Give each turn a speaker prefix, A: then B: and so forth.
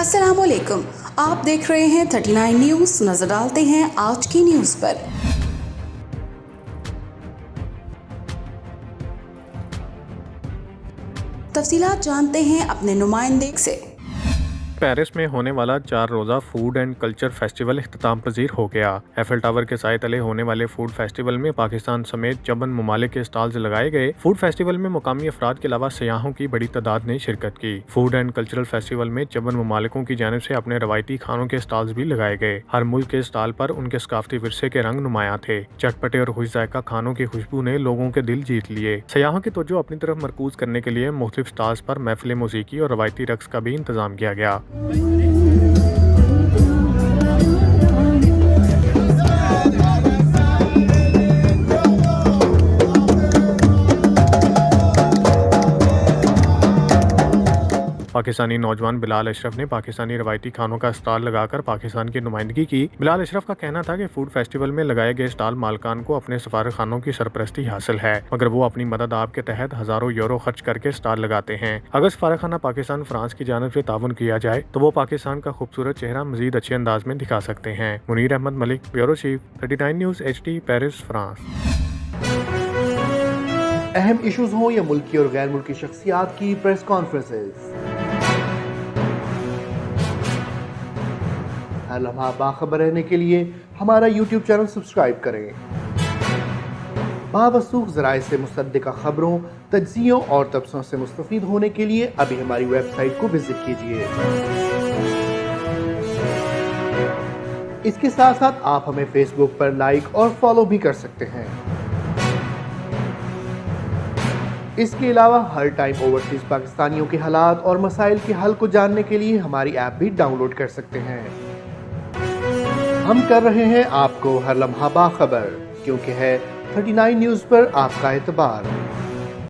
A: السلام علیکم، آپ دیکھ رہے ہیں 39 نیوز۔ نظر ڈالتے ہیں آج کی نیوز پر۔ تفصیلات جانتے ہیں اپنے نمائندے سے۔
B: پیرس میں ہونے والا 4 روزہ فوڈ اینڈ کلچر فیسٹیول اختتام پذیر ہو گیا۔ ایفل ٹاور کے سائے تلے ہونے والے فوڈ فیسٹیول میں پاکستان سمیت 54 ممالک کے اسٹالز لگائے گئے۔ فوڈ فیسٹیول میں مقامی افراد کے علاوہ سیاحوں کی بڑی تعداد نے شرکت کی۔ فوڈ اینڈ کلچرل فیسٹیول میں 54 ممالکوں کی جانب سے اپنے روایتی کھانوں کے اسٹالز بھی لگائے گئے۔ ہر ملک کے اسٹال پر ان کے ثقافتی ورثے کے رنگ نمایاں تھے۔ چٹپٹے اور خوش ذائقہ کھانوں کی خوشبو نے لوگوں کے دل جیت لیے۔ سیاحوں کی توجہ اپنی طرف مرکوز کرنے کے لیے مختلف اسٹالز پر محفل موسیقی اور روایتی رقص کا بھی انتظام کیا گیا۔ پاکستانی نوجوان بلال اشرف نے پاکستانی روایتی کھانوں کا اسٹال لگا کر پاکستان کی نمائندگی کی۔ بلال اشرف کا کہنا تھا کہ فوڈ فیسٹیول میں لگائے گئے اسٹال مالکان کو اپنے سفارت خانوں کی سرپرستی حاصل ہے، مگر وہ اپنی مدد آپ کے تحت ہزاروں یورو خرچ کر کے اسٹال لگاتے ہیں۔ اگر سفارت خانہ پاکستان فرانس کی جانب سے تعاون کیا جائے تو وہ پاکستان کا خوبصورت چہرہ مزید اچھے انداز میں دکھا سکتے ہیں۔ Munir Ahmed Malik, bureau chief, 39 news HD، Paris, France.
C: اہم ایشوز ہوں یا ملکی اور غیر ملکی شخصیات کی پریس کانفرنسز، ہر لمحہ باخبر رہنے کے لیے ہمارا YouTube چینل سبسکرائب کریں۔ باوثوق ذرائع سے مصدقہ خبروں، تجزیوں اور تبصروں سے مستفید ہونے کے لیے ابھی ہماری ویب سائٹ کو وزٹ کیجیے۔ اس کے ساتھ ساتھ آپ ہمیں فیس بک پر لائک اور فالو بھی کر سکتے ہیں۔ اس کے علاوہ ہر ٹائم اوورسیز پاکستانیوں کے حالات اور مسائل کے حل کو جاننے کے لیے ہماری ایپ بھی ڈاؤن لوڈ کر سکتے ہیں۔ ہم کر رہے ہیں آپ کو ہر لمحہ باخبر، کیونکہ ہے 39 نیوز پر آپ کا اعتبار۔